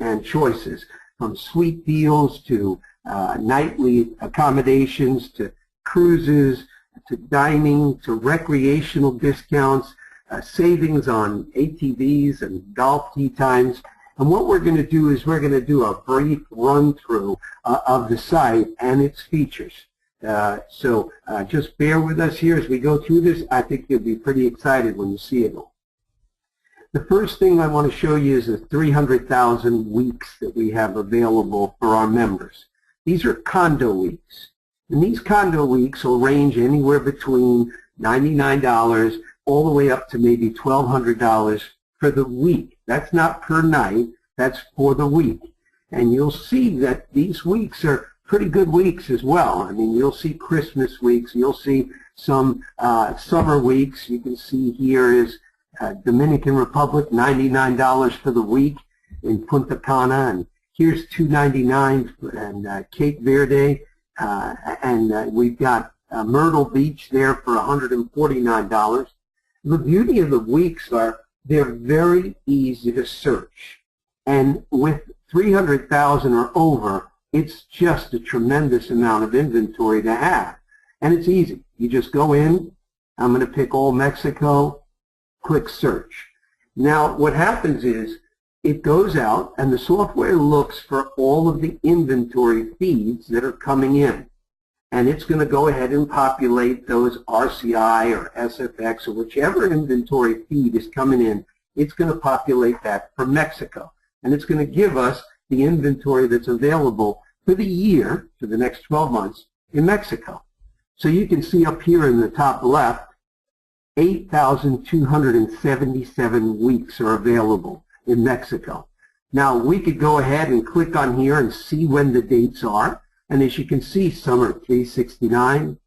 and choices, from sweet deals to nightly accommodations to cruises to dining to recreational discounts, savings on ATVs and golf tee times. And what we're going to do is we're going to do a brief run-through of the site and its features. So just bear with us here as we go through this. I think you'll be pretty excited when you see it all. The first thing I want to show you is the 300,000 weeks that we have available for our members. These are condo weeks. And these condo weeks will range anywhere between $99 all the way up to maybe $1,200 for the week. That's not per night, that's for the week. And you'll see that these weeks are pretty good weeks as well. I mean, you'll see Christmas weeks, you'll see some summer weeks. You can see here is Dominican Republic, $99 for the week in Punta Cana, and here's $299 and Cape Verde, and we've got Myrtle Beach there for $149. The beauty of the weeks are they're very easy to search, and with 300,000 or over, it's just a tremendous amount of inventory to have, and it's easy. You just go in. I'm going to pick all Mexico, click search. Now what happens is it goes out and the software looks for all of the inventory feeds that are coming in, and it's going to go ahead and populate those RCI or SFX or whichever inventory feed is coming in. It's going to populate that for Mexico, and it's going to give us the inventory that's available for the year, for the next 12 months in Mexico. So you can see up here in the top left, 8,277 weeks are available in Mexico. Now we could go ahead and click on here and see when the dates are, and as you can see, some are $369,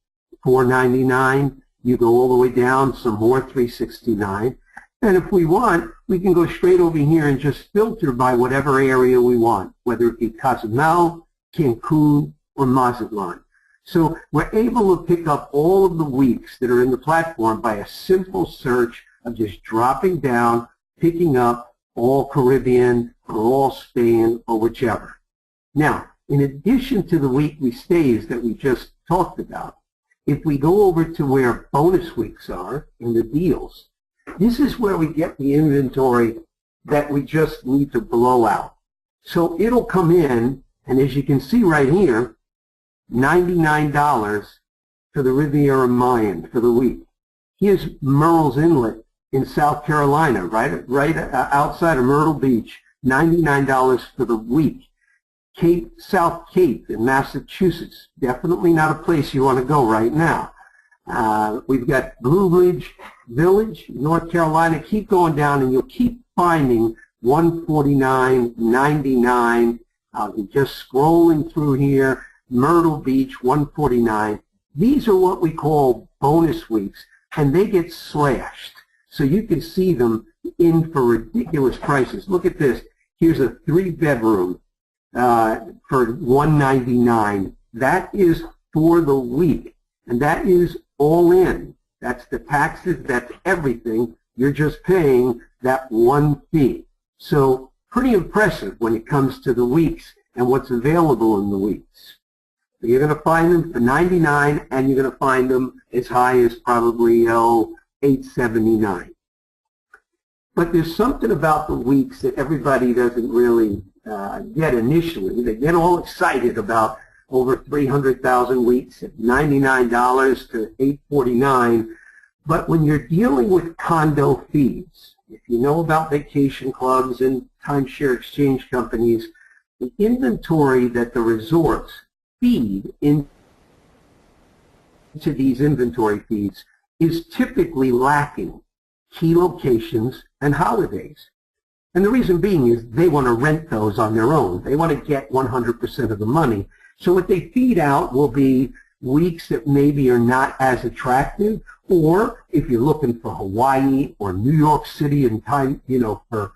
$499. You go all the way down, some more $369, and if we want, we can go straight over here and just filter by whatever area we want, whether it be Cozumel, Cancun, or Mazatlan. So we're able to pick up all of the weeks that are in the platform by a simple search of just dropping down, picking up all Caribbean or all Spain or whichever. Now, in addition to the weekly stays that we just talked about, if we go over to where bonus weeks are in the deals, this is where we get the inventory that we just need to blow out. So it'll come in, and as you can see right here, $99 for the Riviera Mayan for the week. Here's Murrells Inlet in South Carolina, right outside of Myrtle Beach, $99 for the week. South Cape in Massachusetts, definitely not a place you want to go right now. We've got Blue Ridge Village, North Carolina. Keep going down and you'll keep finding $149, $99. Just scrolling through here. Myrtle Beach, $149. These are what we call bonus weeks, and they get slashed. So you can see them in for ridiculous prices. Look at this. Here's a 3-bedroom for $199. That is for the week, and that is all in. That's the taxes, that's everything. You're just paying that one fee. So pretty impressive when it comes to the weeks and what's available in the weeks. You're going to find them for $99, and you're going to find them as high as probably $879. But there's something about the weeks that everybody doesn't really get initially. They get all excited about over 300,000 weeks at $99 to $849. But when you're dealing with condo fees, if you know about vacation clubs and timeshare exchange companies, the inventory that the resorts feed into these inventory feeds is typically lacking key locations and holidays. And the reason being is they want to rent those on their own. They want to get 100% of the money. So what they feed out will be weeks that maybe are not as attractive, or if you're looking for Hawaii or New York City in time, for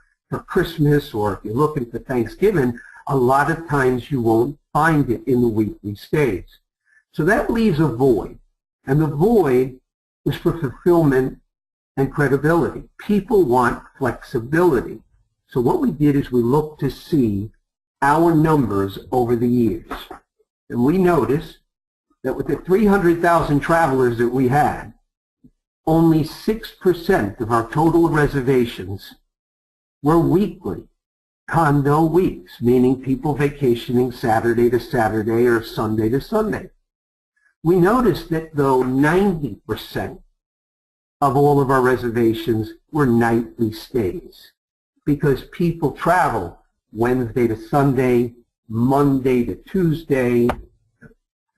Christmas, or if you're looking for Thanksgiving, a lot of times you won't find it in the weekly stays. So that leaves a void, and the void is for fulfillment and credibility. People want flexibility. So what we did is we looked to see our numbers over the years. And we noticed that with the 300,000 travelers that we had, only 6% of our total reservations were weekly condo weeks, meaning people vacationing Saturday to Saturday or Sunday to Sunday. We noticed that though 90% of all of our reservations were nightly stays, because people travel Wednesday to Sunday, Monday to Tuesday,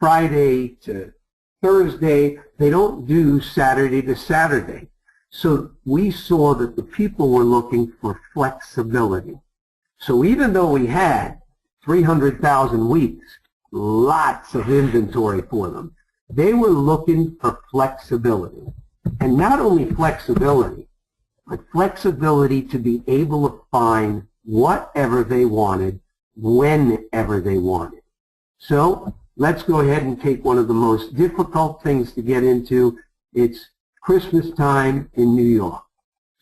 Friday to Thursday. They don't do Saturday to Saturday. So we saw that the people were looking for flexibility. So even though we had 300,000 weeks, lots of inventory for them, they were looking for flexibility. And not only flexibility, but flexibility to be able to find whatever they wanted, whenever they wanted. So let's go ahead and take one of the most difficult things to get into. It's Christmas time in New York.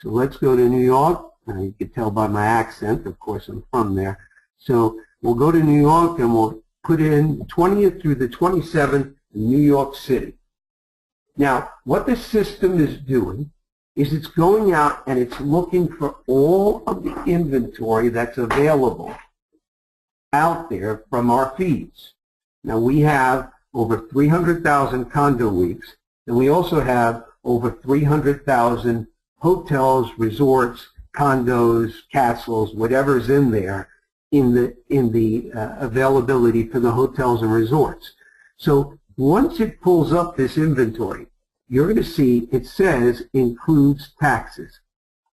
So let's go to New York. You can tell by my accent, of course I'm from there. So we'll go to New York and we'll put in the 20th through the 27th in New York City. Now, what this system is doing is it's going out and it's looking for all of the inventory that's available out there from our feeds. Now, we have over 300,000 condo weeks, and we also have over 300,000 hotels, resorts, condos, castles, whatever's in there in the availability for the hotels and resorts. So once it pulls up this inventory, you're going to see it says includes taxes.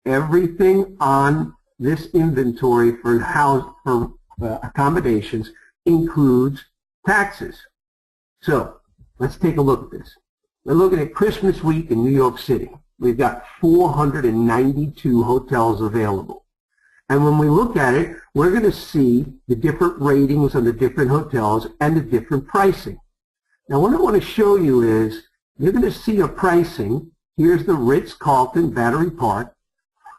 Everything on this inventory for accommodations includes taxes. So let's take a look at this. We're looking at Christmas week in New York City. We've got 492 hotels available. And when we look at it, we're going to see the different ratings on the different hotels and the different pricing. Now, what I want to show you is you're going to see a pricing. Here's the Ritz-Carlton Battery Park,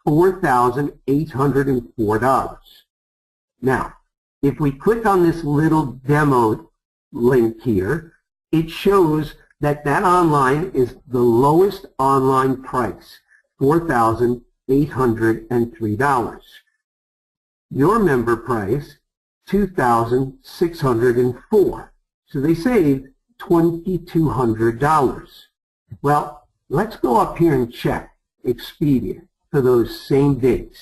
$4,804. Now, if we click on this little demo link here, it shows that online is the lowest online price, $4,803. Your member price, $2,604. So they saved $2,200. Well, let's go up here and check Expedia for those same dates,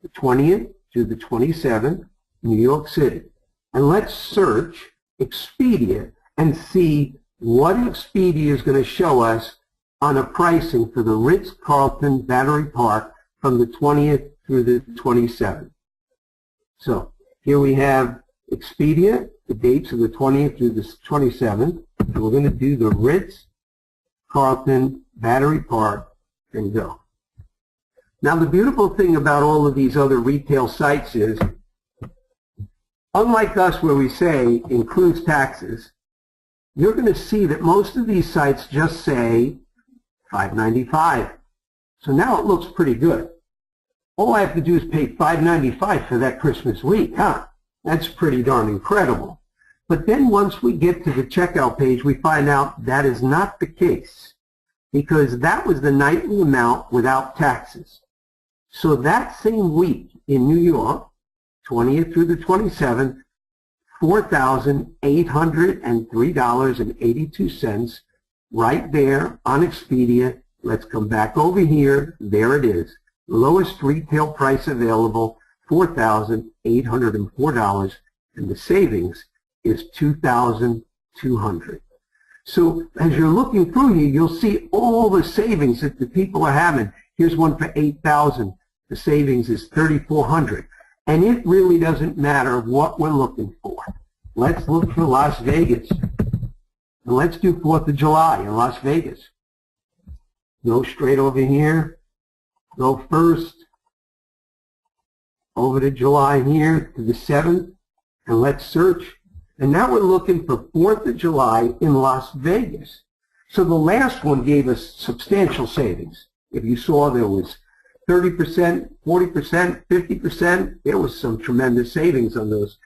the 20th to the 27th, New York City. And let's search Expedia and see what Expedia is going to show us on a pricing for the Ritz-Carlton Battery Park from the 20th through the 27th. So here we have Expedia, the dates of the 20th through the 27th. And we're going to do the Ritz-Carlton Battery Park and go. Now the beautiful thing about all of these other retail sites is, unlike us where we say includes taxes, you're going to see that most of these sites just say $595. So now it looks pretty good. All I have to do is pay $595 for that Christmas week, huh? That's pretty darn incredible. But then once we get to the checkout page, we find out that is not the case, because that was the nightly amount without taxes. So that same week in New York, 20th through the 27th, $4,803.82 right there on Expedia. Let's come back over here. There it is. Lowest retail price available, $4,804, and the savings is $2,200. So as you're looking through here, you'll see all the savings that the people are having. Here's one for $8,000. The savings is $3,400. And it really doesn't matter what we're looking for. Let's look for Las Vegas. And let's do 4th of July in Las Vegas. Go straight over here. Go first over to July here to the 7th. And let's search. And now we're looking for 4th of July in Las Vegas. So the last one gave us substantial savings. If you saw, there was 30%, 40%, 50%. There was some tremendous savings on those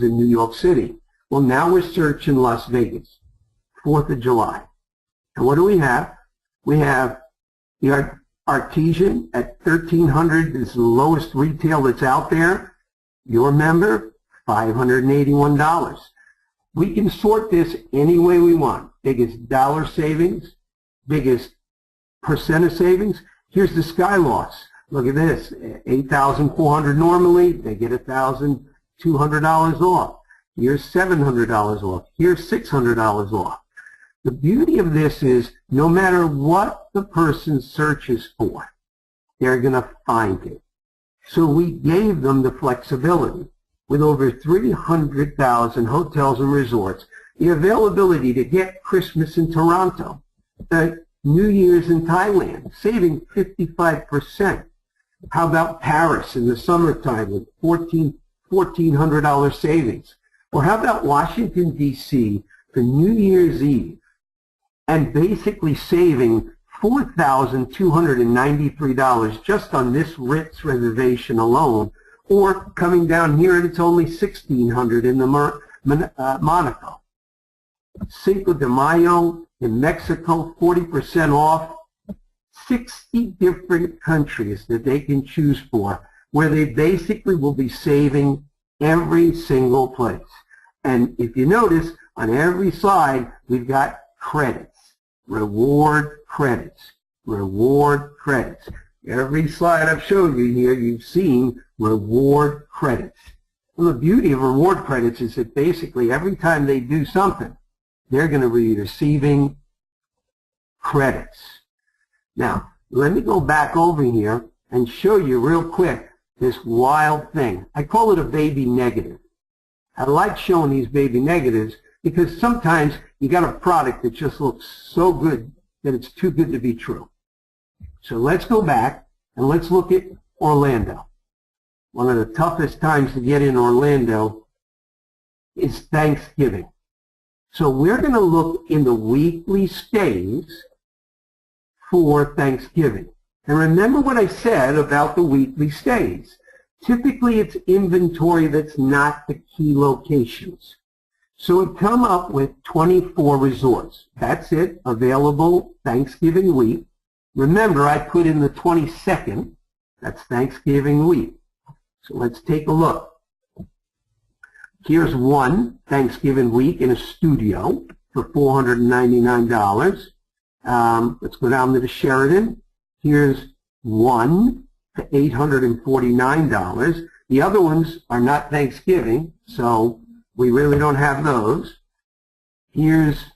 in New York City. Well, now we're searching Las Vegas, 4th of July. And what do we have? We have the Artesian at $1,300 is the lowest retail that's out there. Your member, $581. We can sort this any way we want. Biggest dollar savings, biggest percent of savings. Here's the SkyLoss. Look at this, $8,400 normally. They get $1,200 off. Here's $700 off. Here's $600 off. The beauty of this is no matter what the person searches for, they're going to find it. So we gave them the flexibility. With over 300,000 hotels and resorts, the availability to get Christmas in Toronto, New Year's in Thailand, saving 55%. How about Paris in the summertime with $1,400 savings? Or how about Washington, D.C. for New Year's Eve and basically saving $4,293 just on this Ritz reservation alone, or coming down here and it's only $1,600 in the Monaco. Cinco de Mayo in Mexico, 40% off. 60 different countries that they can choose for, where they basically will be saving every single place. And if you notice, on every side, we've got credits, reward credits, reward credits. Every slide I've showed you here, you've seen reward credits. Well, the beauty of reward credits is that basically every time they do something, they're going to be receiving credits. Now, let me go back over here and show you real quick this wild thing. I call it a baby negative. I like showing these baby negatives because sometimes you got a product that just looks so good that it's too good to be true. So let's go back and let's look at Orlando. One of the toughest times to get in Orlando is Thanksgiving. So we're going to look in the weekly stays for Thanksgiving. And remember what I said about the weekly stays. Typically it's inventory that's not the key locations. So we come up with 24 resorts. That's it, available Thanksgiving week. Remember, I put in the 22nd. That's Thanksgiving week. So let's take a look. Here's one Thanksgiving week in a studio for $499. Let's go down to the Sheraton. Here's one for $849. The other ones are not Thanksgiving, so we really don't have those. Here's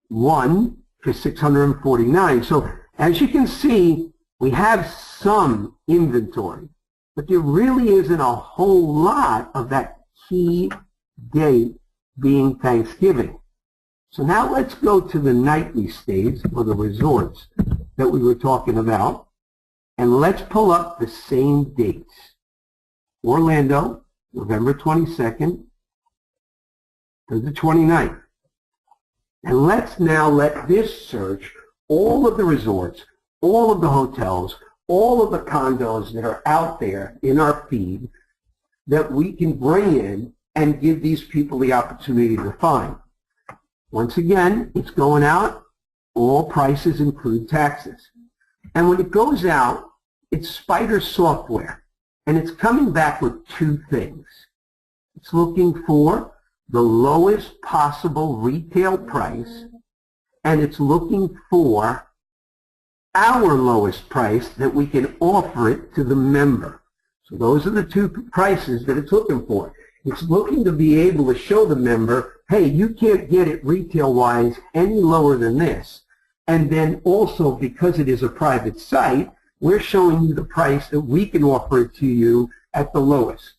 one for $649. So as you can see, we have some inventory, but there really isn't a whole lot of that key date being Thanksgiving. So now let's go to the nightly stays or the resorts that we were talking about, and let's pull up the same dates. Orlando, November 22nd to the 29th. And let's now let this search all of the resorts, all of the hotels, all of the condos that are out there in our feed that we can bring in and give these people the opportunity to find. Once again, it's going out. All prices include taxes. And when it goes out, it's Spider software. And it's coming back with two things. It's looking for the lowest possible retail price, and it's looking for our lowest price that we can offer it to the member. So those are the two prices that it's looking for. It's looking to be able to show the member, hey, you can't get it retail-wise any lower than this. And then also, because it is a private site, we're showing you the price that we can offer it to you at the lowest.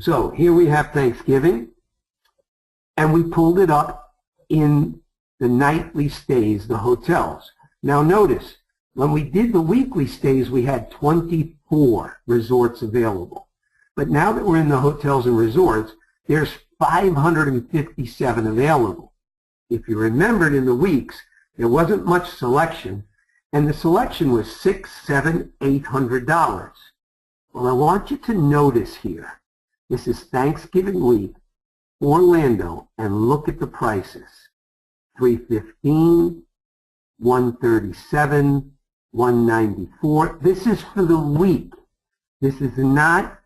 So here we have Thanksgiving, and we pulled it up in the nightly stays, the hotels. Now notice, when we did the weekly stays, we had 24 resorts available. But now that we're in the hotels and resorts, there's 557 available. If you remembered in the weeks, there wasn't much selection, And the selection was $600, $700, $800. Well, I want you to notice here, this is Thanksgiving week, Orlando, and look at the prices. $315, $137, $194. This is for the week. This is not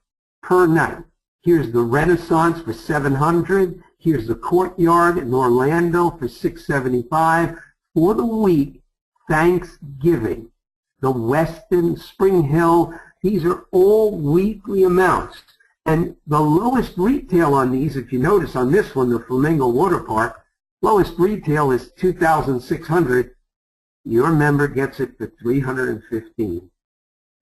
per night. Here's the Renaissance for $700. Here's the Courtyard in Orlando for $675. For the week, Thanksgiving. The Westin, Spring Hill, these are all weekly amounts. And the lowest retail on these, if you notice on this one, the Flamingo Water Park, lowest retail is $2,600. Your member gets it for $315.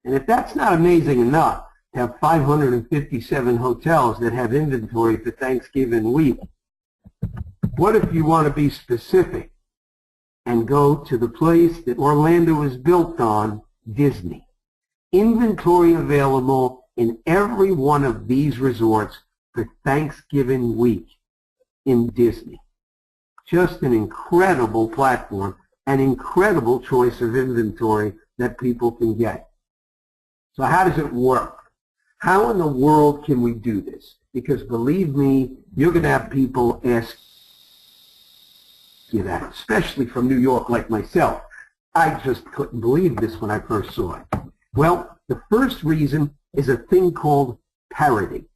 And if that's not amazing enough, to have 557 hotels that have inventory for Thanksgiving week, what if you want to be specific and go to the place that Orlando was built on, Disney? Inventory available in every one of these resorts for Thanksgiving week in Disney. Just an incredible platform, an incredible choice of inventory that people can get. So how does it work? How in the world can we do this? Because believe me, you're going to have people ask you that, especially from New York like myself. I just couldn't believe this when I first saw it. Well, the first reason is a thing called parity.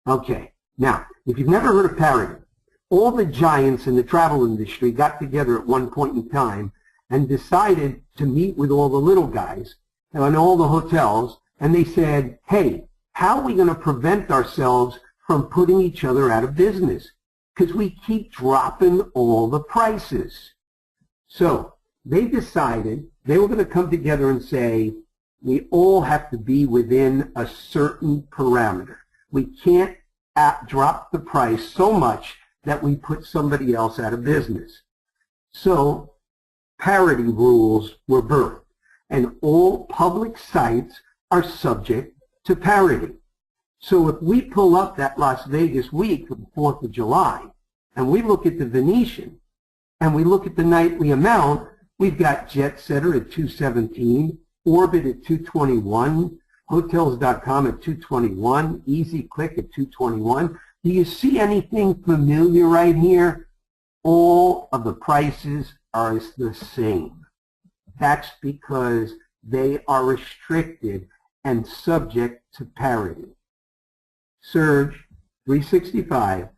Okay, now, if you've never heard of parity, all the giants in the travel industry got together at one point in time and decided to meet with all the little guys and all the hotels, and they said, hey, how are we going to prevent ourselves from putting each other out of business? Because we keep dropping all the prices. So they decided they were going to come together and say, we all have to be within a certain parameter. We can't drop the price so much that we put somebody else out of business. So parity rules were birthed, and all public sites are subject to parity. So if we pull up that Las Vegas week for the 4th of July, and we look at the Venetian, and we look at the nightly amount, we've got Jet Setter at $217, Orbit at $221, Hotels.com at $221, Easy Click at $221. Do you see anything familiar right here? All of the prices are the same. That's because they are restricted and subject to parity. Surge 365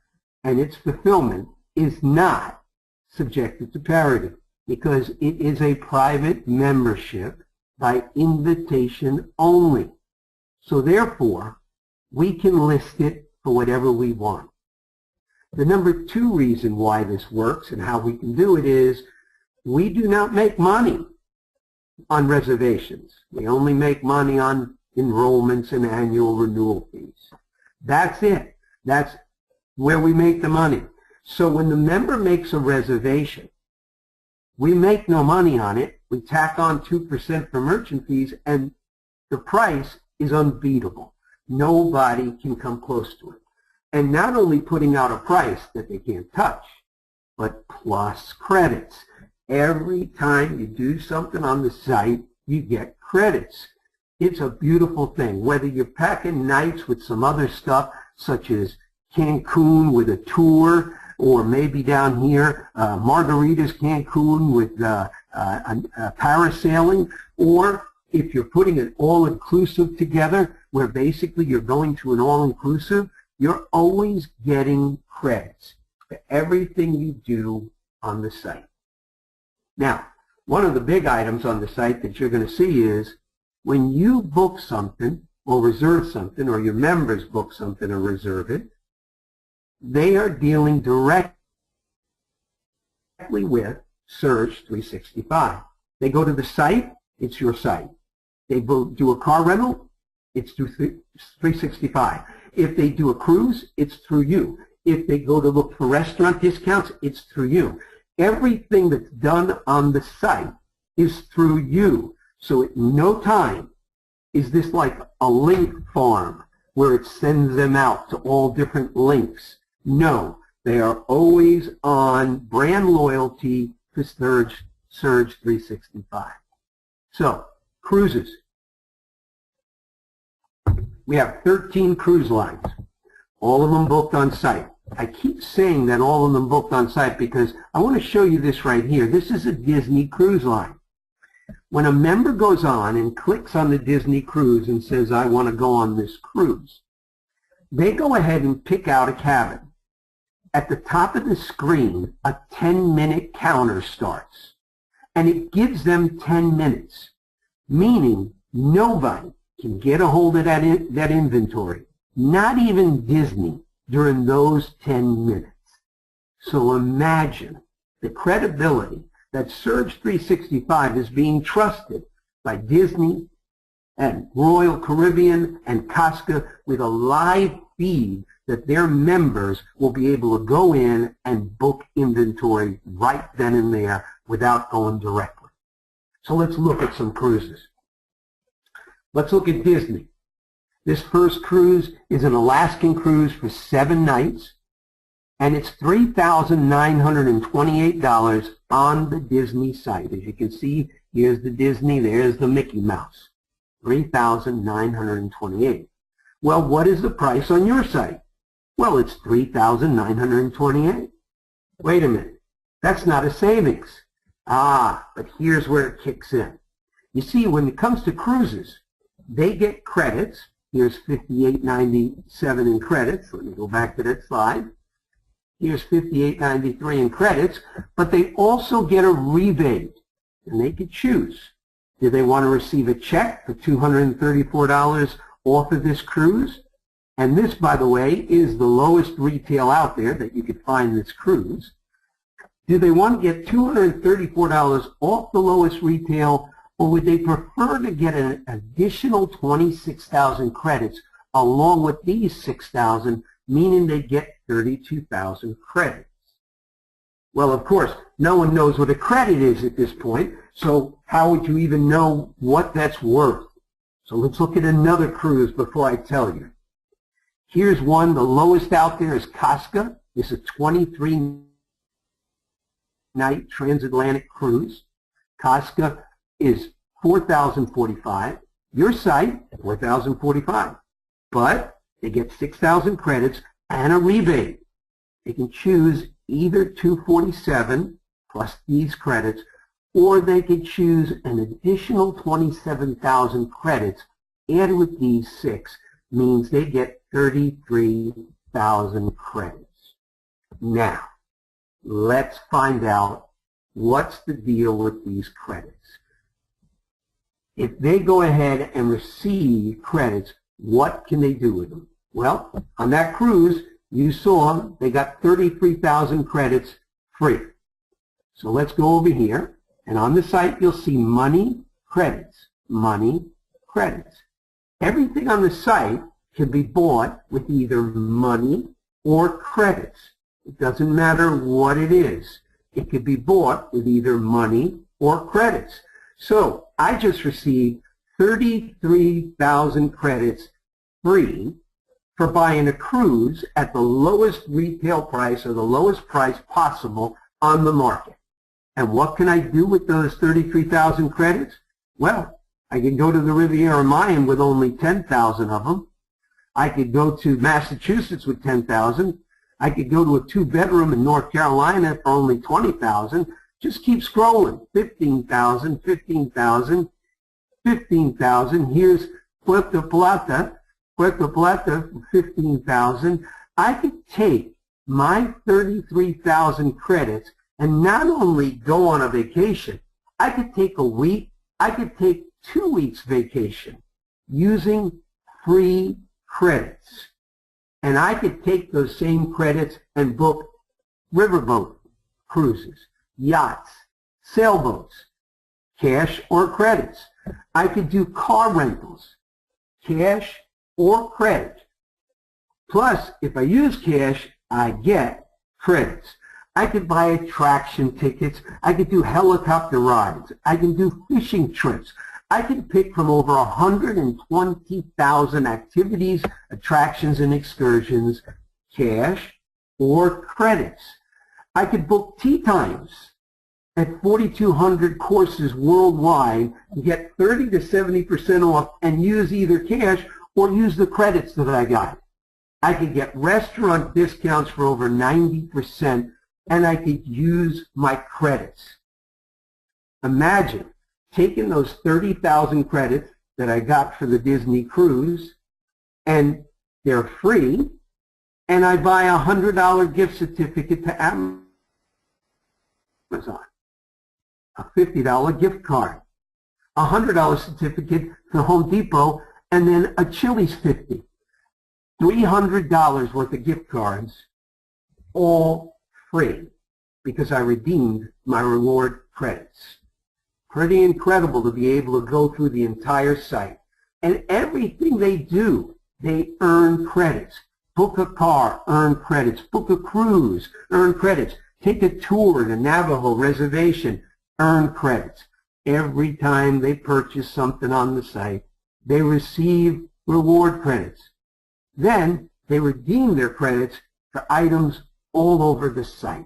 and its fulfillment is not subjected to parity because it is a private membership by invitation only. So therefore, we can list it for whatever we want. The number 2 reason why this works and how we can do it is we do not make money on reservations. We only make money on enrollments and annual renewal fees. That's it. That's where we make the money. So when the member makes a reservation, we make no money on it. We tack on 2% for merchant fees, and the price is unbeatable. Nobody can come close to it. And not only putting out a price that they can't touch, but plus credits. Every time you do something on the site, you get credits. It's a beautiful thing. Whether you're packing nights with some other stuff, such as Cancun with a tour, or maybe down here, Margaritas Cancun with parasailing, or if you're putting an all-inclusive together, where basically you're going to an all-inclusive, you're always getting credits for everything you do on the site. Now, one of the big items on the site that you're going to see is when you book something or reserve something, or your members book something or reserve it, they are dealing directly with Surge 365. They go to the site, it's your site. They do a car rental, it's through 365. If they do a cruise, it's through you. If they go to look for restaurant discounts, it's through you. Everything that's done on the site is through you. So at no time is this like a link farm where it sends them out to all different links. No, they are always on brand loyalty to Surge 365. So, cruises. We have 13 cruise lines, all of them booked on site. I keep saying that all of them booked on site because I want to show you this right here. This is a Disney cruise line. When a member goes on and clicks on the Disney cruise and says, I want to go on this cruise, they go ahead and pick out a cabin. At the top of the screen, a 10-minute counter starts, and it gives them 10 minutes, meaning nobody can get a hold of that inventory, not even Disney, during those 10 minutes. So imagine the credibility that Surge 365 is being trusted by Disney and Royal Caribbean and Casca with a live feed that their members will be able to go in and book inventory right then and there without going directly. So let's look at some cruises. Let's look at Disney. This first cruise is an Alaskan cruise for 7 nights, and it's $3,928 on the Disney site. As you can see, here's the Disney, there's the Mickey Mouse. $3,928. Well, what is the price on your site? Well, it's $3,928. Wait a minute. That's not a savings. But here's where it kicks in. You see, when it comes to cruises, they get credits. Here's $58.97 in credits. Let me go back to that slide. Here's $58.93 in credits, but they also get a rebate, and they could choose. Do they want to receive a check for $234 off of this cruise? And this, by the way, is the lowest retail out there that you could find this cruise. Do they want to get $234 off the lowest retail, or would they prefer to get an additional 26,000 credits along with these 6,000, meaning they get 32,000 credits? Well, of course, no one knows what a credit is at this point, so how would you even know what that's worth? So let's look at another cruise before I tell you. Here's one. The lowest out there is Casca. It's a 23-night transatlantic cruise. Casca is $4,045. Your site, $4,045. But they get 6,000 credits and a rebate. They can choose either $247 plus these credits, or they could choose an additional 27,000 credits added with these 6, means they get 33,000 credits. Now, let's find out what's the deal with these credits. If they go ahead and receive credits, what can they do with them? Well, on that cruise, you saw they got 33,000 credits free. So let's go over here, and on the site you'll see money, credits, money, credits. Everything on the site can be bought with either money or credits. It doesn't matter what it is. It could be bought with either money or credits. So I just received 33,000 credits free for buying a cruise at the lowest retail price, or the lowest price possible on the market. And what can I do with those 33,000 credits? Well, I can go to the Riviera Mayan with only 10,000 of them. I could go to Massachusetts with 10,000. I could go to a 2-bedroom in North Carolina for only 20,000. Just keep scrolling. 15,000, 15,000, 15,000. Here's Puerto Plata for 15,000. I could take my 33,000 credits and not only go on a vacation, I could take a week, I could take 2 weeks vacation using free credits. And I could take those same credits and book riverboat cruises, yachts, sailboats, cash or credits. I could do car rentals, cash or credit. Plus, if I use cash, I get credits. I could buy attraction tickets. I could do helicopter rides. I can do fishing trips. I can pick from over 120,000 activities, attractions, and excursions, cash or credits. I could book tea times at 4,200 courses worldwide, get 30 to 70% off and use either cash or use the credits that I got. I could get restaurant discounts for over 90%, and I could use my credits. Imagine taking those 30,000 credits that I got for the Disney cruise, and they're free, and I buy a $100 gift certificate to Amazon, a $50 gift card, a $100 certificate to Home Depot, and then a Chili's $50. $300 worth of gift cards, all free, because I redeemed my reward credits. Pretty incredible to be able to go through the entire site. And everything they do, they earn credits. Book a car, earn credits. Book a cruise, earn credits. Take a tour to Navajo Reservation, earn credits. Every time they purchase something on the site, they receive reward credits. Then they redeem their credits for items all over the site,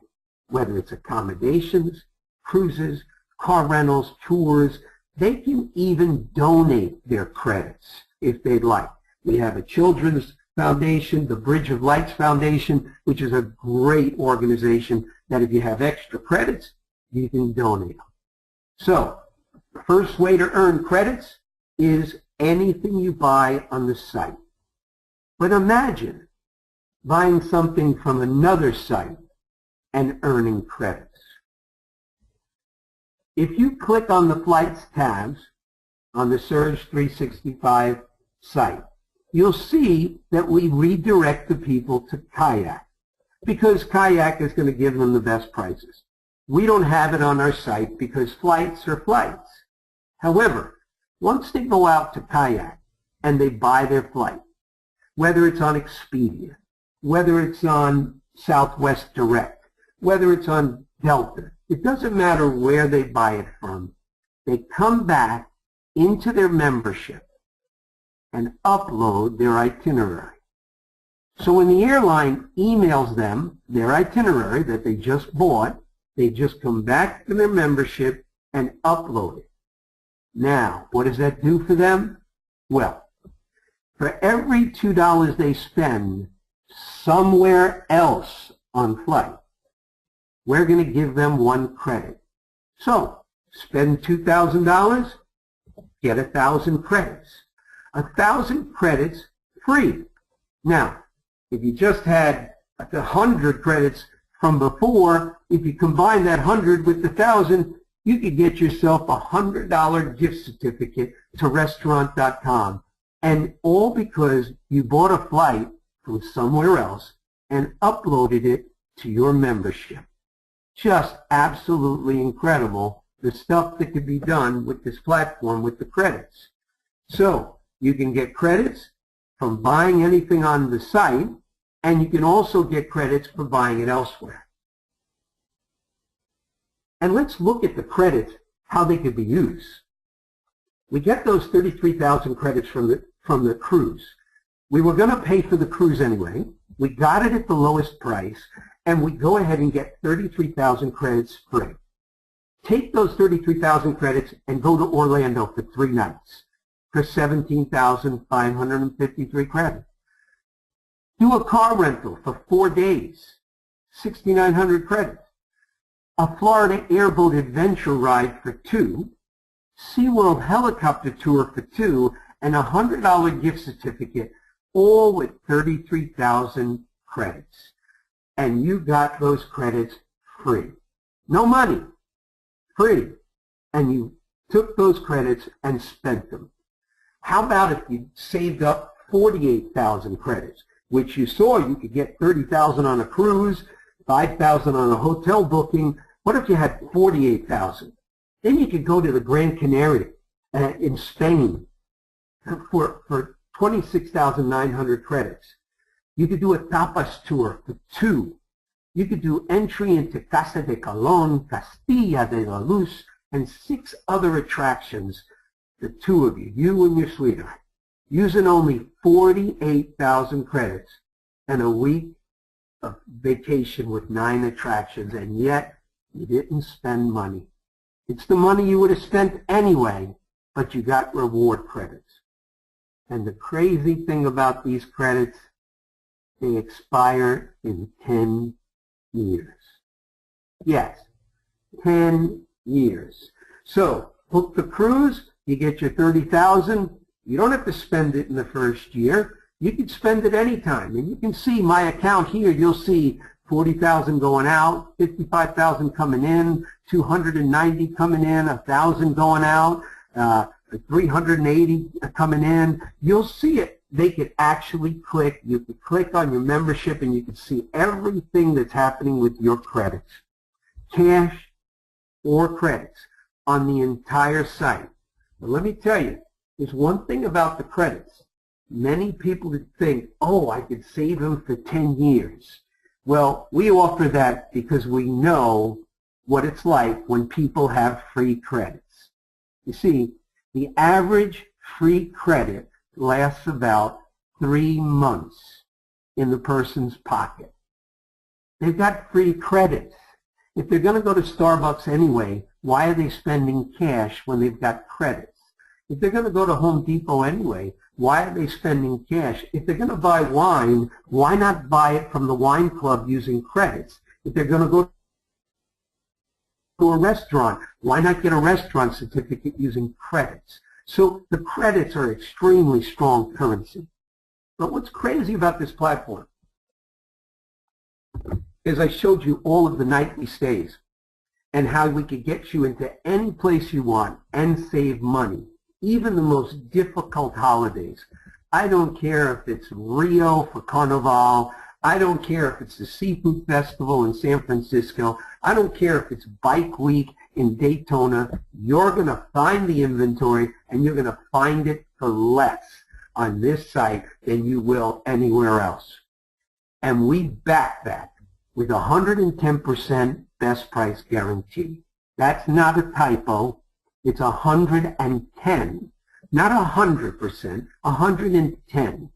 whether it's accommodations, cruises, car rentals, tours. They can even donate their credits if they'd like. We have a children's foundation, the Bridge of Lights Foundation, which is a great organization that if you have extra credits, you can donate them. So the first way to earn credits is anything you buy on the site. But imagine buying something from another site and earning credits. If you click on the Flights tabs on the Surge 365 site, you'll see that we redirect the people to Kayak, because Kayak is going to give them the best prices. We don't have it on our site because flights are flights. However, once they go out to Kayak and they buy their flight, whether it's on Expedia, whether it's on Southwest Direct, whether it's on Delta, it doesn't matter where they buy it from. They come back into their membership and upload their itinerary. So when the airline emails them their itinerary that they just bought, they just come back to their membership and upload it. Now, what does that do for them? Well, for every $2 they spend somewhere else on flight, we're going to give them 1 credit. So, spend $2,000, get 1,000 credits. 1,000 credits free. Now, if you just had 100 credits from before, if you combine that 100 with the 1,000, you could get yourself a $100 gift certificate to restaurant.com. And all because you bought a flight from somewhere else and uploaded it to your membership. Just absolutely incredible, the stuff that could be done with this platform with the credits. So you can get credits from buying anything on the site, and you can also get credits for buying it elsewhere. And let's look at the credits, how they could be used. We get those 33,000 credits from the cruise. We were going to pay for the cruise anyway. We got it at the lowest price, and we go ahead and get 33,000 credits free. Take those 33,000 credits and go to Orlando for 3 nights for 17,553 credits. Do a car rental for 4 days, 6,900 credits. A Florida airboat adventure ride for 2, SeaWorld helicopter tour for 2, and a $100 gift certificate, all with 33,000 credits. And you got those credits free. No money, free. And you took those credits and spent them. How about if you saved up 48,000 credits, which you saw you could get 30,000 on a cruise, 5,000 on a hotel booking. What if you had 48,000? Then you could go to the Gran Canaria in Spain for 26,900 credits. You could do a tapas tour for 2. You could do entry into Casa de Colón, Castilla de la Luz, and 6 other attractions, the 2 of you, you and your sweetheart, using only 48,000 credits and a week of vacation with 9 attractions, and yet You didn't spend money. It's the money you would have spent anyway, but you got reward credits. And the crazy thing about these credits, they expire in 10 years. Yes, 10 years. So, book the cruise, you get your $30,000. You don't have to spend it in the first year. You can spend it anytime. And you can see my account here. You'll see $40,000 going out, $55,000 coming in, $290 coming in, $1,000 going out, $380 coming in. You'll see it. They could actually click. You could click on your membership and you can see everything that's happening with your credits, cash or credits, on the entire site. But let me tell you, there's one thing about the credits. Many people would think, oh, I could save them for 10 years. Well, we offer that because we know what it's like when people have free credits. You see, the average free credit lasts about 3 months in the person's pocket. They've got free credits. If they're going to go to Starbucks anyway, why are they spending cash when they've got credits? If they're going to go to Home Depot anyway, why are they spending cash? If they're going to buy wine, why not buy it from the wine club using credits? If they're going to go to a restaurant, why not get a restaurant certificate using credits? So the credits are extremely strong currency. But what's crazy about this platform is I showed you all of the nightly stays and how we could get you into any place you want and save money, even the most difficult holidays. I don't care if it's Rio for Carnival. I don't care if it's the Seafood Festival in San Francisco. I don't care if it's Bike Week in Daytona. You're going to find the inventory and you're going to find it for less on this site than you will anywhere else. And we back that with 110% best price guarantee. That's not a typo. It's 110, not 100%, 110.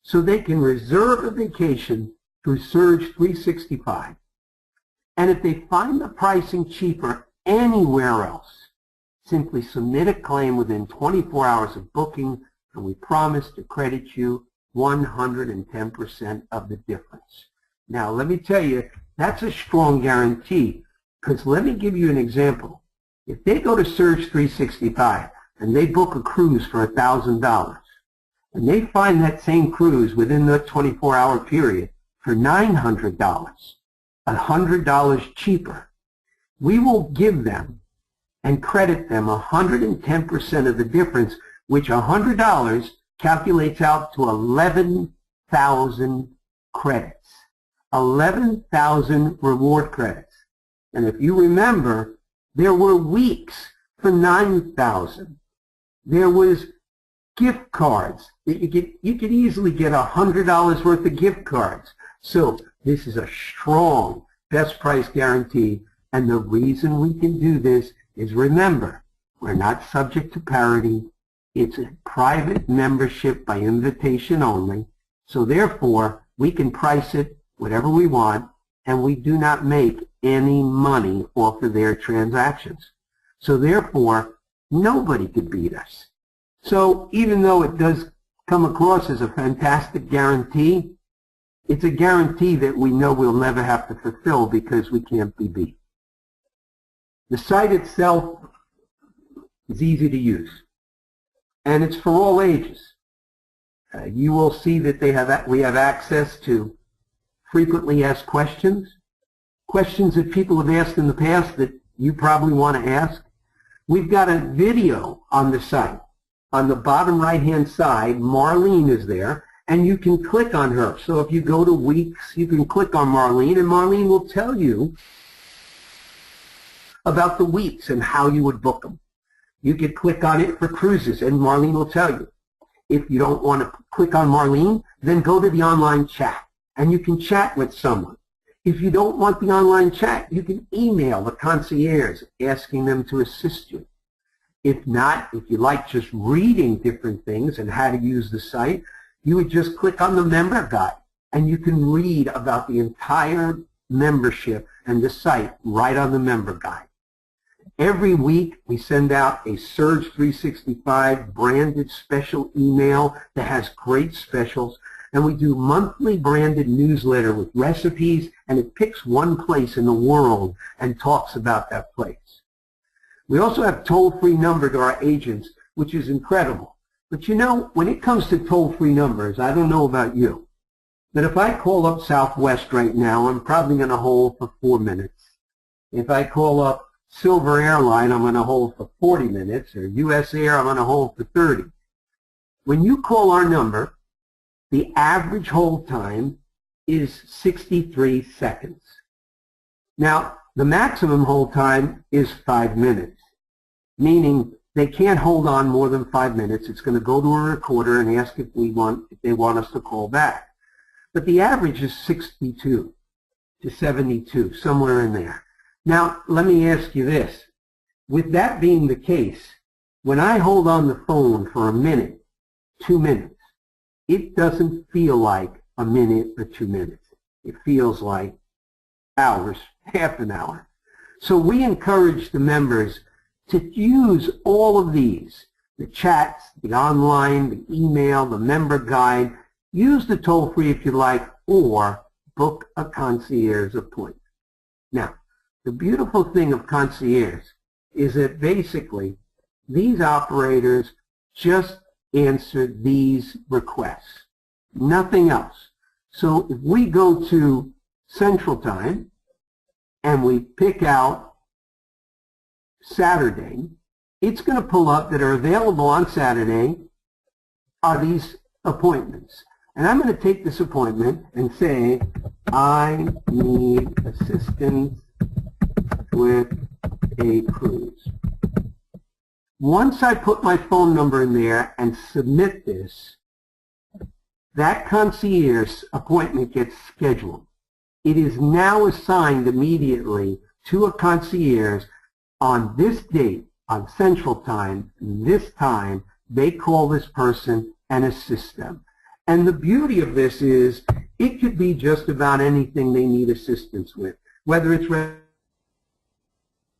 So they can reserve a vacation through Surge 365. And if they find the pricing cheaper anywhere else, simply submit a claim within 24 hours of booking, and we promise to credit you 110% of the difference. Now, let me tell you, that's a strong guarantee, because let me give you an example. If they go to Surge 365 and they book a cruise for $1,000, and they find that same cruise within the 24-hour period for $900, $100 cheaper, we will give them and credit them 110% of the difference, which $100 calculates out to 11,000 credits. 11,000 reward credits. And if you remember, there were weeks for 9,000. There was gift cards that you could easily get $100 worth of gift cards. So this is a strong best price guarantee. And the reason we can do this is, remember, we're not subject to parity. It's a private membership by invitation only. So therefore, we can price it whatever we want, and we do not make any money off of their transactions. So therefore, nobody could beat us. So even though it does come across as a fantastic guarantee, it's a guarantee that we know we'll never have to fulfill because we can't be beat. The site itself is easy to use, and it's for all ages. You will see that we have access to frequently asked questions, questions that people have asked in the past that you probably want to ask. We've got a video on the site. On the bottom right-hand side, Marlene is there, and you can click on her. So if you go to weeks, you can click on Marlene, and Marlene will tell you about the weeks and how you would book them. You could click on it for cruises, and Marlene will tell you. If you don't want to click on Marlene, then go to the online chat, and you can chat with someone. If you don't want the online chat, you can email the concierge asking them to assist you. If not, if you like just reading different things and how to use the site, you would just click on the member guide, and you can read about the entire membership and the site right on the member guide. Every week, we send out a Surge 365 branded special email that has great specials, and we do monthly branded newsletter with recipes, and it picks one place in the world and talks about that place. We also have toll-free number to our agents, which is incredible. But you know, when it comes to toll-free numbers, I don't know about you, but if I call up Southwest right now, I'm probably going to hold for 4 minutes. If I call up Silver Airline, I'm going to hold for 40 minutes, or US Air, I'm going to hold for 30. When you call our number, the average hold time is 63 seconds. Now, the maximum hold time is 5 minutes, meaning they can't hold on more than 5 minutes. It's going to go to a recorder and ask if they want us to call back. But the average is 62 to 72, somewhere in there. Now, let me ask you this. With that being the case, when I hold on the phone for a minute, 2 minutes, it doesn't feel like a minute or 2 minutes. It feels like hours, half an hour. So we encourage the members to use all of these, the chats, the online, the email, the member guide. Use the toll-free if you like, or book a concierge appointment. Now, the beautiful thing of concierge is that basically these operators just answer these requests, nothing else. So if we go to Central Time and we pick out Saturday, it's going to pull up that are available on Saturday are these appointments. And I'm going to take this appointment and say, I need assistance with a cruise. Once I put my phone number in there and submit this, that concierge appointment gets scheduled. It is now assigned immediately to a concierge on this date, on Central Time, this time. They call this person and assist them. And the beauty of this is it could be just about anything they need assistance with, whether it's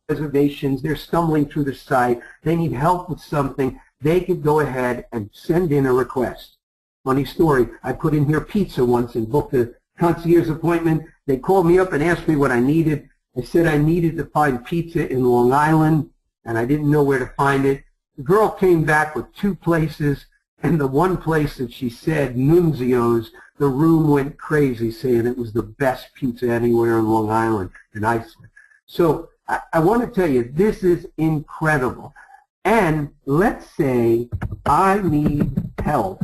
reservations, they're stumbling through the site, they need help with something, they could go ahead and send in a request. Funny story, I put in here pizza once and booked a concierge appointment. They called me up and asked me what I needed. I said I needed to find pizza in Long Island, and I didn't know where to find it. The girl came back with 2 places, and the one place that she said, Nunzio's, the room went crazy saying it was the best pizza anywhere in Long Island in Iceland. So I want to tell you, this is incredible. And let's say I need help,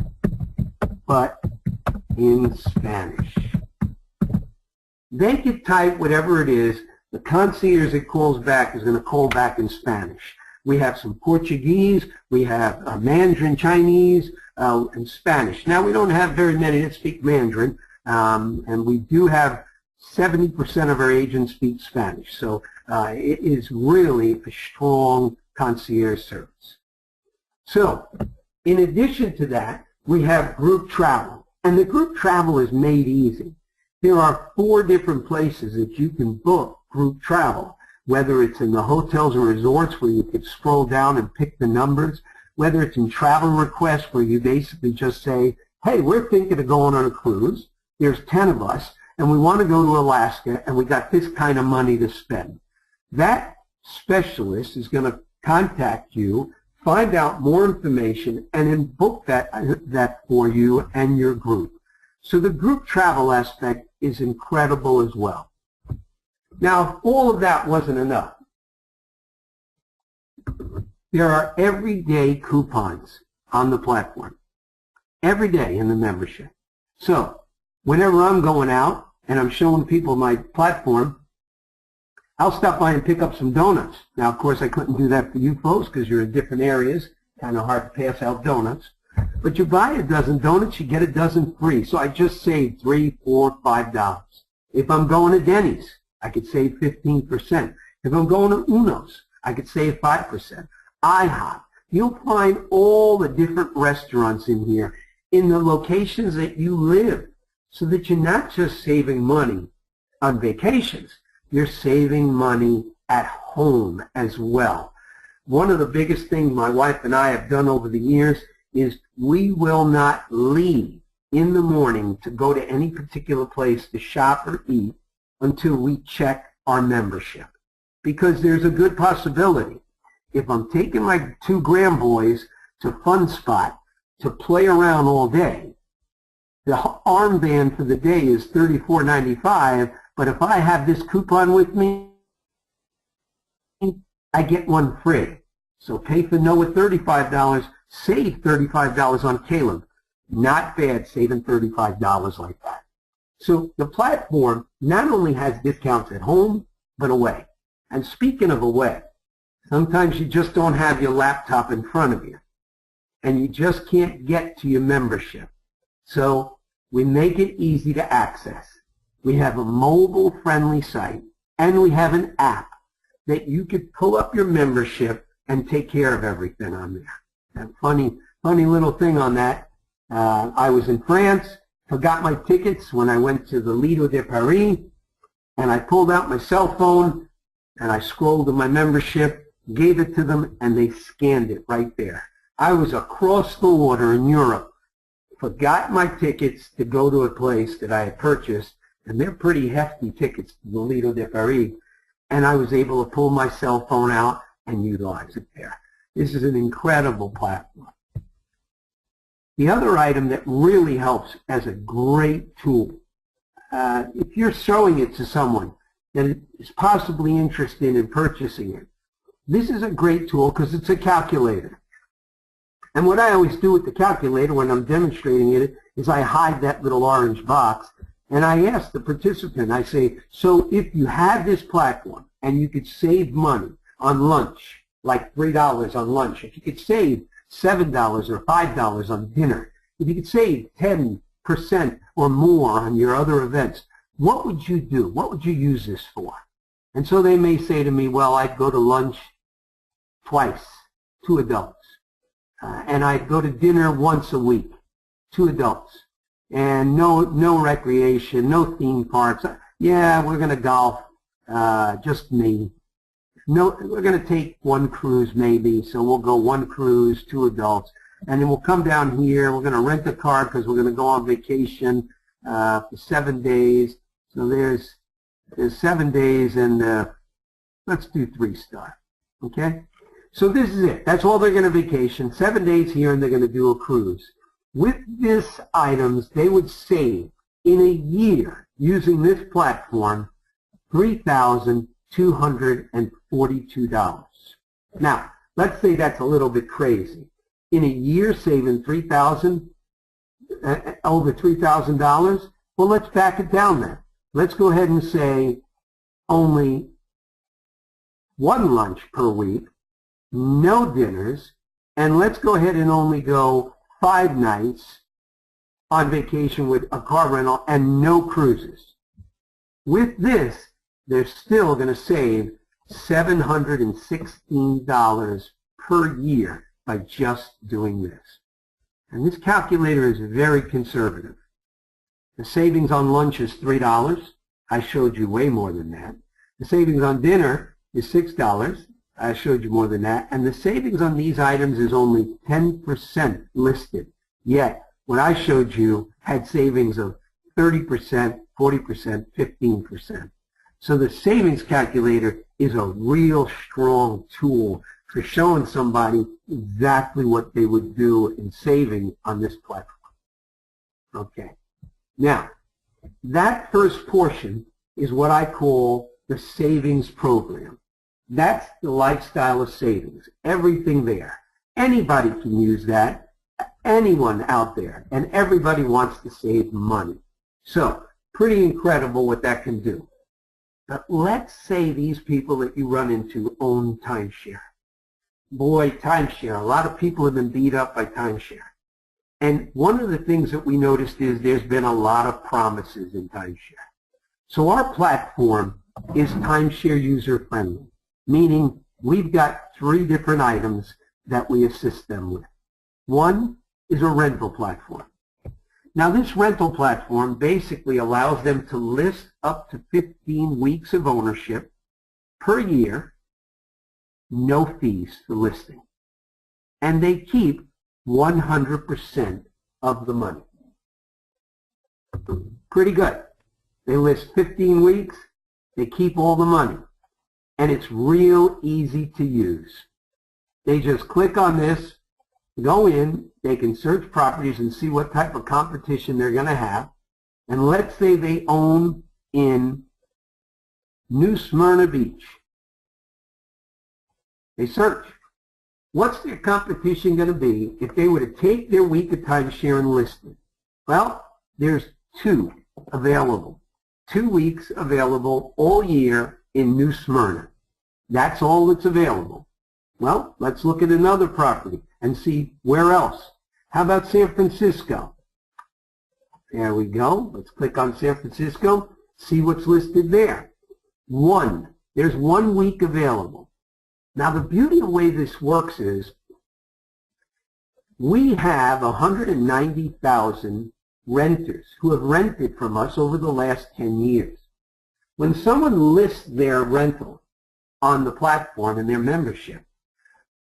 but in Spanish. They could type whatever it is. The concierge that calls back is going to call back in Spanish. We have some Portuguese, we have Mandarin Chinese, and Spanish. Now, we don't have very many that speak Mandarin, and we do have 70% of our agents speak Spanish. So it is really a strong concierge service. So in addition to that, we have group travel. And the group travel is made easy. There are 4 different places that you can book group travel, whether it's in the hotels and resorts where you could scroll down and pick the numbers, whether it's in travel requests where you basically just say, hey, we're thinking of going on a cruise. There's 10 of us, and we want to go to Alaska, and we got this kind of money to spend. That specialist is going to contact you, find out more information, and then book that for you and your group. So the group travel aspect is incredible as well. Now, if all of that wasn't enough, there are everyday coupons on the platform, every day in the membership. So whenever I'm going out and I'm showing people my platform, I'll stop by and pick up some donuts. Now, of course, I couldn't do that for you folks because you're in different areas. Kind of hard to pass out donuts. But you buy a dozen donuts, you get a dozen free. So I just saved $3, $4, $5. If I'm going to Denny's, I could save 15%. If I'm going to Uno's, I could save 5%. IHOP. You'll find all the different restaurants in here in the locations that you live so that you're not just saving money, on vacations. You're saving money at home as well. One of the biggest things my wife and I have done over the years is we will not leave in the morning to go to any particular place to shop or eat until we check our membership. Because there's a good possibility, if I'm taking my 2 grandboys to Fun Spot to play around all day, the armband for the day is $34.95, but if I have this coupon with me, I get one free. So pay for Noah $35, save $35 on Caleb. Not bad saving $35 like that. So the platform not only has discounts at home, but away. And speaking of away, sometimes you just don't have your laptop in front of you, and you just can't get to your membership. So we make it easy to access. We have a mobile-friendly site, and we have an app that you could pull up your membership and take care of everything on there. And funny little thing on that, I was in France, forgot my tickets when I went to the Lido de Paris, and I pulled out my cell phone, and I scrolled to my membership, gave it to them, and they scanned it right there. I was across the water in Europe, forgot my tickets to go to a place that I had purchased, and they're pretty hefty tickets to the Lido de Paris, and I was able to pull my cell phone out and utilize it there. This is an incredible platform. The other item that really helps as a great tool, if you're showing it to someone that is possibly interested in purchasing it, this is a great tool because it's a calculator. And what I always do with the calculator when I'm demonstrating it is I hide that little orange box and I ask the participant, I say, so if you had this platform and you could save money on lunch, like $3 on lunch, if you could save $7 or $5 on dinner, if you could save 10% or more on your other events, what would you do? What would you use this for? And so they may say to me, well, I'd go to lunch twice, 2 adults. And I'd go to dinner once a week, 2 adults. And no recreation, no theme parks. Yeah, we're going to golf, just me. No, we're going to take 1 cruise maybe, so we'll go 1 cruise, 2 adults, and then we'll come down here. We're going to rent a car because we're going to go on vacation for 7 days. So there's 7 days, and let's do 3-star. Okay, so this is it. That's all they're going to vacation. 7 days here, and they're going to do a cruise. With this items, they would save in a year using this platform $3,242. Now, let's say that's a little bit crazy. In a year, saving over $3,000. Well, let's back it down then. Let's go ahead and say only 1 lunch per week, no dinners, and let's go ahead and only go 5 nights on vacation with a car rental and no cruises. With this, they're still going to save $716 per year by just doing this. And this calculator is very conservative. The savings on lunch is $3. I showed you way more than that. The savings on dinner is $6. I showed you more than that. And the savings on these items is only 10% listed. Yet, what I showed you had savings of 30%, 40%, 15%. So the savings calculator is a real strong tool for showing somebody exactly what they would do in saving on this platform. Okay. Now, that first portion is what I call the savings program. That's the lifestyle of savings. Everything there. Anybody can use that. Anyone out there. And everybody wants to save money. So, pretty incredible what that can do. But let's say these people that you run into own timeshare. Boy, timeshare. A lot of people have been beat up by timeshare. And one of the things that we noticed is there's been a lot of promises in timeshare. So our platform is timeshare user-friendly, meaning we've got 3 different items that we assist them with. One is a rental platform. Now this rental platform basically allows them to list up to 15 weeks of ownership per year, no fees for listing. And they keep 100% of the money. Pretty good. They list 15 weeks, they keep all the money. And it's real easy to use. They just click on this, go in, they can search properties and see what type of competition they're going to have. And let's say they own in New Smyrna Beach. They search. What's their competition going to be if they were to take their week of timeshare and list it? Well, there's 2 available. 2 weeks available all year in New Smyrna. That's all that's available. Well, let's look at another property and see where else. How about San Francisco? There we go. Let's click on San Francisco, see what's listed there. 1. There's 1 week available. Now, the beauty of the way this works is we have 190,000 renters who have rented from us over the last 10 years. When someone lists their rental on the platform and their membership,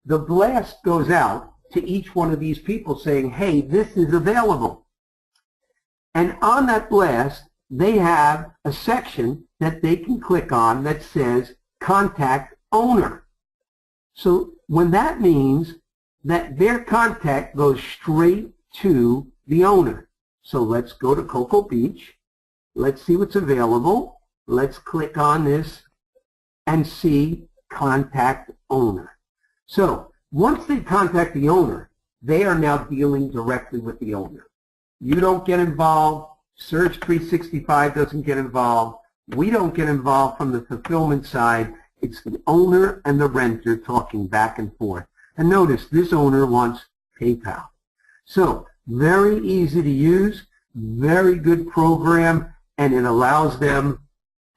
the blast goes out to each one of these people saying, hey, this is available. And on that blast, they have a section that they can click on that says contact owner. So when that means that their contact goes straight to the owner. So let's go to Cocoa Beach. Let's see what's available. Let's click on this and see contact owner. So once they contact the owner, they are now dealing directly with the owner. You don't get involved. Search 365 doesn't get involved. We don't get involved from the fulfillment side. It's the owner and the renter talking back and forth. And notice, this owner wants PayPal. So very easy to use, very good program, and it allows them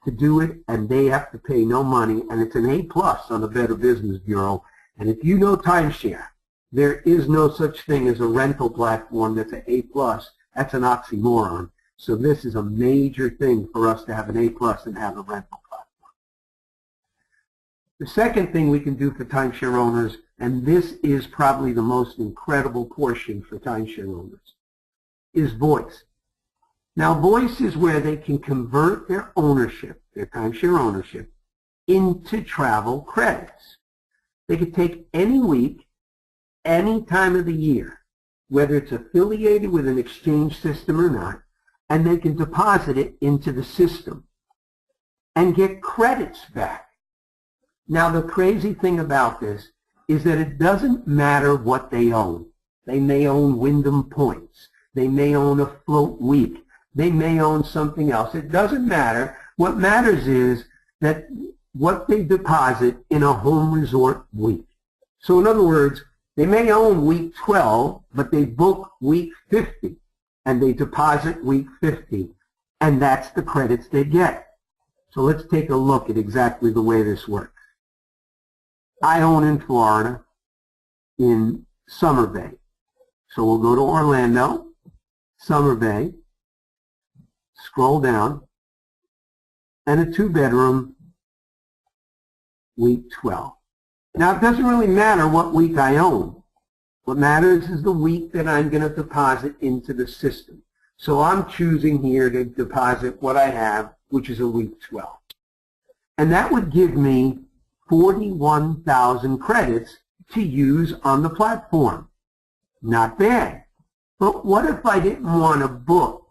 to do it, and they have to pay no money, and it's an A+ on the Better Business Bureau. And if you know timeshare, there is no such thing as a rental platform that's an A+. That's an oxymoron. So this is a major thing for us to have an A+ and have a rental platform. The second thing we can do for timeshare owners, and this is probably the most incredible portion for timeshare owners, is Voice. Now, Voice is where they can convert their ownership, their timeshare ownership, into travel credits. They could take any week, any time of the year, whether it's affiliated with an exchange system or not, and they can deposit it into the system and get credits back. Now, the crazy thing about this is that it doesn't matter what they own. They may own Wyndham Points. They may own a float week. They may own something else. It doesn't matter. What matters is that what they deposit in a home resort week. So in other words, they may own week 12, but they book week 50, and they deposit week 50, and that's the credits they get. So let's take a look at exactly the way this works. I own in Florida, in Summer Bay. So we'll go to Orlando, Summer Bay, scroll down, and a 2-bedroom, week 12. Now, it doesn't really matter what week I own. What matters is the week that I'm going to deposit into the system. So I'm choosing here to deposit what I have, which is a week 12. And that would give me 41,000 credits to use on the platform. Not bad. But what if I didn't want to book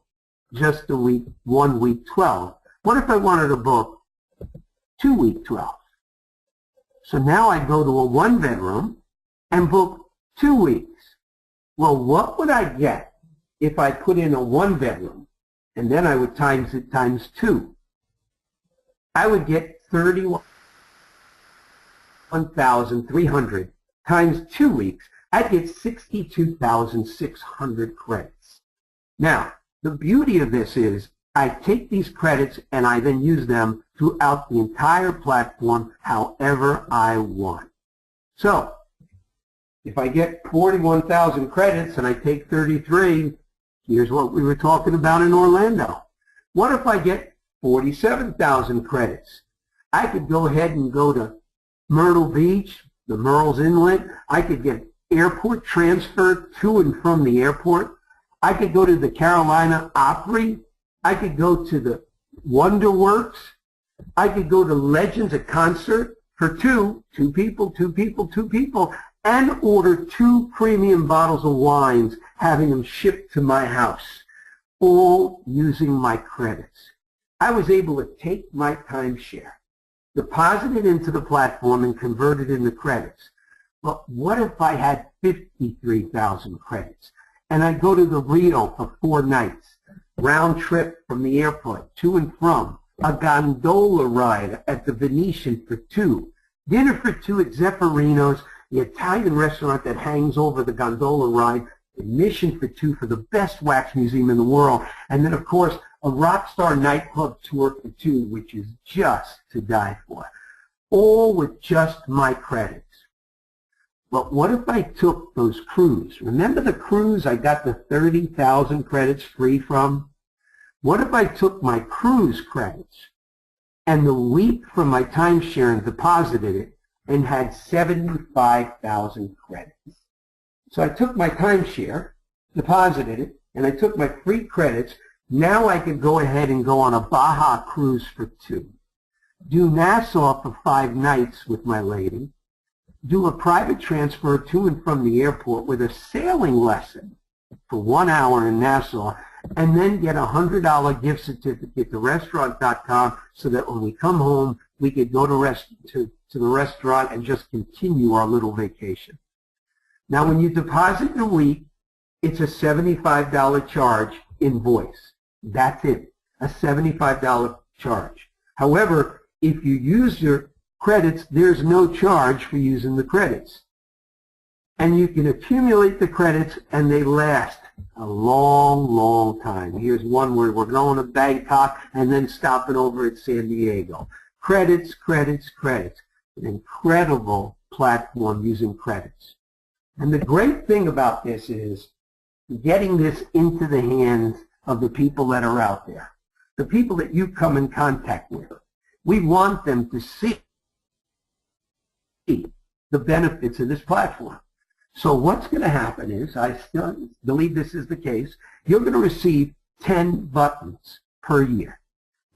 just a week, 1 week 12? What if I wanted to book 2 week 12? So now I go to a 1-bedroom and book 2 weeks. Well, what would I get if I put in a 1-bedroom and then I would times it times 2? I would get 31,300 times 2 weeks. I'd get 62,600 credits. Now, the beauty of this is I take these credits and I then use them throughout the entire platform however I want. So, if I get 41,000 credits and I take 33, Here's what we were talking about in Orlando. What if I get 47,000 credits? I could go ahead and go to Myrtle Beach, the Murrells Inlet. I could get airport transfer to and from the airport. I could go to the Carolina Opry. I could go to the Wonderworks. I could go to Legends, a concert for two people, and order 2 premium bottles of wines, having them shipped to my house, all using my credits. I was able to take my timeshare, deposit it into the platform, and convert it into credits. But what if I had 53,000 credits, and I go to the Rio for 4 nights, round trip from the airport to and from, a gondola ride at the Venetian for 2, dinner for 2 at Zeffirino's, the Italian restaurant that hangs over the gondola ride, admission for 2 for the best wax museum in the world, and then, of course, a Rockstar nightclub tour for 2, which is just to die for, all with just my credits. But what if I took those cruise? Remember the cruise I got the 30,000 credits free from? What if I took my cruise credits and the week from my timeshare and deposited it and had 75,000 credits? So I took my timeshare, deposited it, and I took my free credits. Now I could go ahead and go on a Baja cruise for 2, do Nassau for 5 nights with my lady, do a private transfer to and from the airport with a sailing lesson for 1 hour in Nassau, and then get a $100 gift certificate to restaurant.com so that when we come home, we could go to the restaurant and just continue our little vacation. Now, when you deposit the week, it's a $75 charge invoice. That's it, a $75 charge. However, if you use your credits, there's no charge for using the credits. And you can accumulate the credits, and they last a long, long time. Here's one where we're going to Bangkok and then stopping over at San Diego. Credits, credits, credits. An incredible platform using credits. And the great thing about this is getting this into the hands of the people that are out there, the people that you come in contact with. We want them to see the benefits of this platform. So what's going to happen is, I still believe this is the case, you're going to receive 10 buttons per year.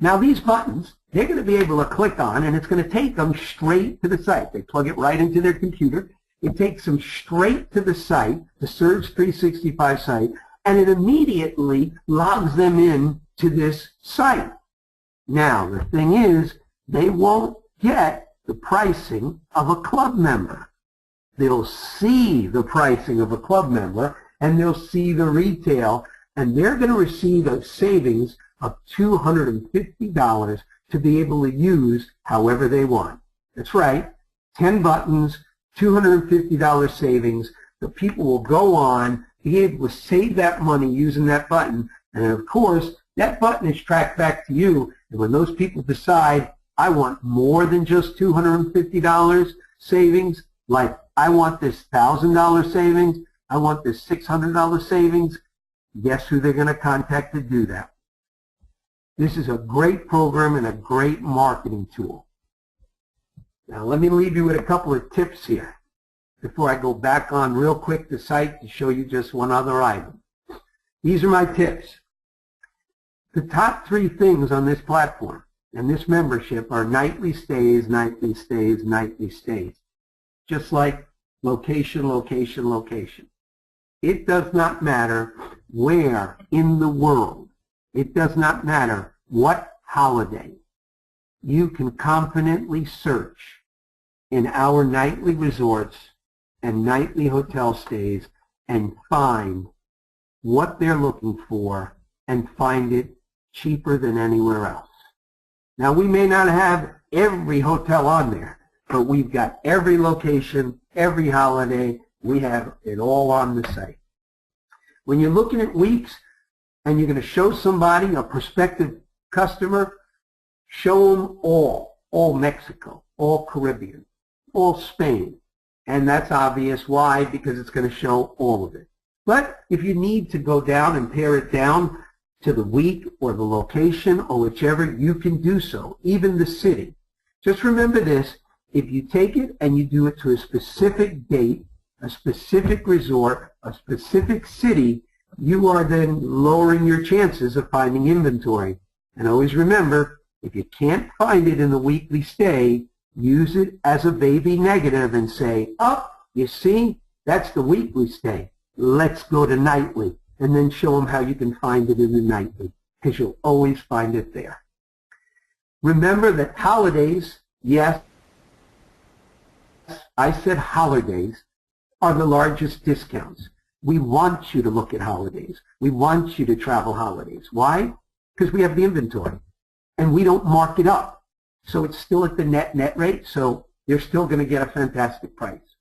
Now these buttons, they're going to be able to click on, and it's going to take them straight to the site. They plug it right into their computer. It takes them straight to the site, the Surge 365 site, and it immediately logs them in to this site. Now, the thing is, they won't get the pricing of a club member. They'll see the pricing of a club member, and they'll see the retail, and they're going to receive a savings of $250 to be able to use however they want. That's right, 10 buttons, $250 savings. The people will go on, be able to save that money using that button, and of course, that button is tracked back to you, and when those people decide, I want more than just $250 savings, like I want this $1,000 savings, I want this $600 savings, guess who they're going to contact to do that? This is a great program and a great marketing tool. Now let me leave you with a couple of tips here before I go back on real quick the site to show you just one other item. These are my tips. The top 3 things on this platform and this membership are nightly stays, nightly stays, nightly stays. Just like location, location, location. It does not matter where in the world. It does not matter what holiday. You can confidently search in our nightly resorts and nightly hotel stays and find what they're looking for and find it cheaper than anywhere else. Now, we may not have every hotel on there, but we've got every location, every holiday. We have it all on the site. When you're looking at weeks and you're going to show somebody, a prospective customer, show them all Mexico, all Caribbean, all Spain. And that's obvious. Why? Because it's going to show all of it. But if you need to go down and pare it down to the week or the location or whichever, you can do so, even the city. Just remember this, if you take it and you do it to a specific date, a specific resort, a specific city, you are then lowering your chances of finding inventory. And always remember, if you can't find it in the weekly stay, use it as a baby negative and say, oh, you see, that's the weekly stay. Let's go to nightly. And then show them how you can find it in the nightly, because you'll always find it there. Remember that holidays, yes, I said holidays, are the largest discounts. We want you to look at holidays. We want you to travel holidays. Why? Because we have the inventory, and we don't mark it up. So it's still at the net rate, so you're still going to get a fantastic price.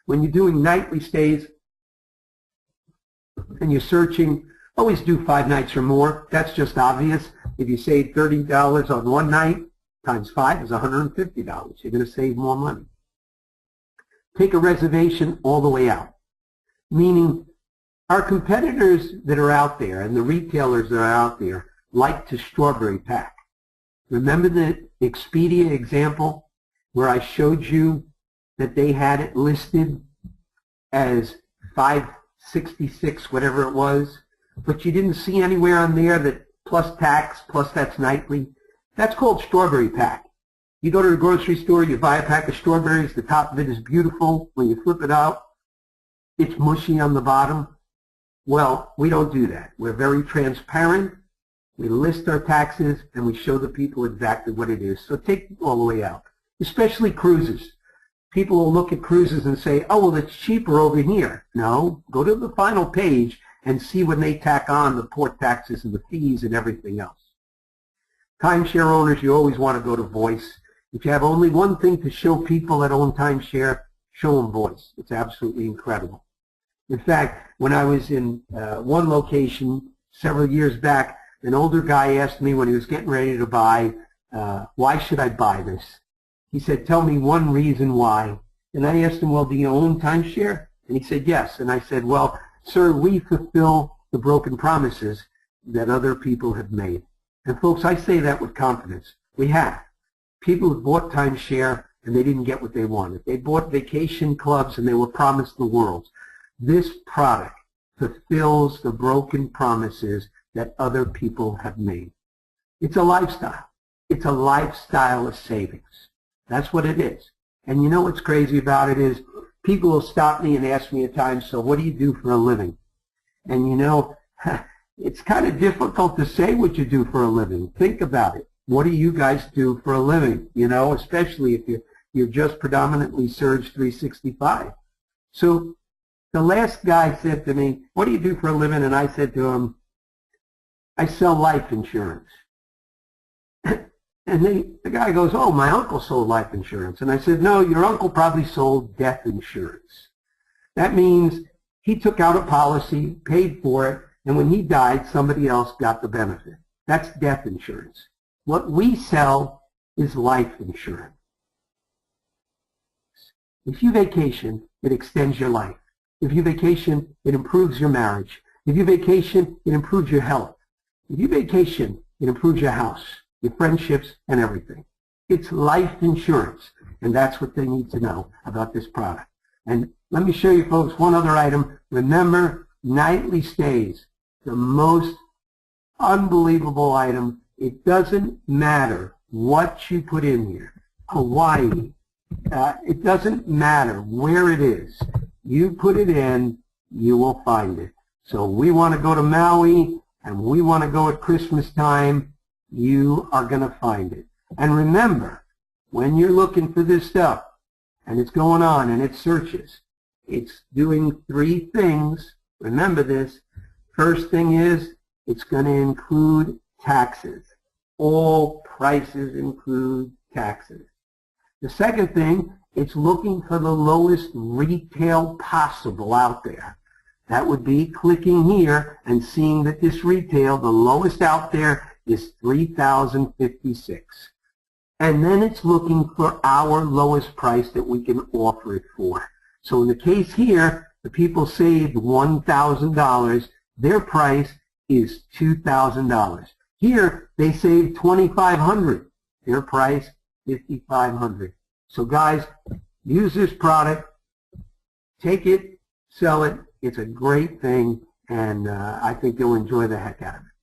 When you're doing nightly stays and you're searching, always do 5 nights or more. That's just obvious. If you save $30 on one night, times 5 is $150. You're going to save more money. Take a reservation all the way out, meaning our competitors that are out there and the retailers that are out there like to strawberry pack. Remember the Expedia example where I showed you that they had it listed as $566, whatever it was, but you didn't see anywhere on there that plus tax, plus that's nightly? That's called strawberry pack. You go to the grocery store, you buy a pack of strawberries, the top of it is beautiful. When you flip it out, it's mushy on the bottom. Well, we don't do that. We're very transparent. We list our taxes, and we show the people exactly what it is. So take it all the way out, especially cruises. People will look at cruises and say, oh, well, it's cheaper over here. No, go to the final page and see when they tack on the port taxes and the fees and everything else. Timeshare owners, you always want to go to Voice. If you have only one thing to show people that own timeshare, show them Voice. It's absolutely incredible. In fact, when I was in one location several years back, an older guy asked me when he was getting ready to buy, why should I buy this? He said, tell me one reason why. And I asked him, well, do you own timeshare? And he said, yes. And I said, well, sir, we fulfill the broken promises that other people have made. And folks, I say that with confidence. We have. People have bought timeshare and they didn't get what they wanted. They bought vacation clubs and they were promised the world. This product fulfills the broken promises that other people have made. It's a lifestyle. It's a lifestyle of savings. That's what it is. And you know what's crazy about it is people will stop me and ask me at times, so what do you do for a living? And you know, it's kind of difficult to say what you do for a living. Think about it. What do you guys do for a living? You know, especially if you're just predominantly Surge 365. So the last guy said to me, what do you do for a living? And I said to him, I sell life insurance. And the guy goes, oh, my uncle sold life insurance. And I said, no, your uncle probably sold death insurance. That means he took out a policy, paid for it, and when he died, somebody else got the benefit. That's death insurance. What we sell is life insurance. If you vacation, it extends your life. If you vacation, it improves your marriage. If you vacation, it improves your health. If you vacation, it improves your house, your friendships, and everything. It's life insurance, and that's what they need to know about this product. And let me show you, folks, one other item. Remember, nightly stays, the most unbelievable item. It doesn't matter what you put in here. Hawaii, it doesn't matter where it is. You put it in, you will find it. So we want to go to Maui, and we want to go at Christmas time. You are going to find it. And remember, when you're looking for this stuff, and it's going on and it searches, it's doing 3 things. Remember this. First thing is, it's going to include taxes. All prices include taxes. The second thing, it's looking for the lowest retail possible out there. That would be clicking here and seeing that this retail, the lowest out there, is $3,056. And then it's looking for our lowest price that we can offer it for. So in the case here, The people saved $1,000. Their price is $2,000. Here, they saved $2,500. Their price, $5,500. So guys, use this product. Take it, sell it. It's a great thing, and I think you'll enjoy the heck out of it.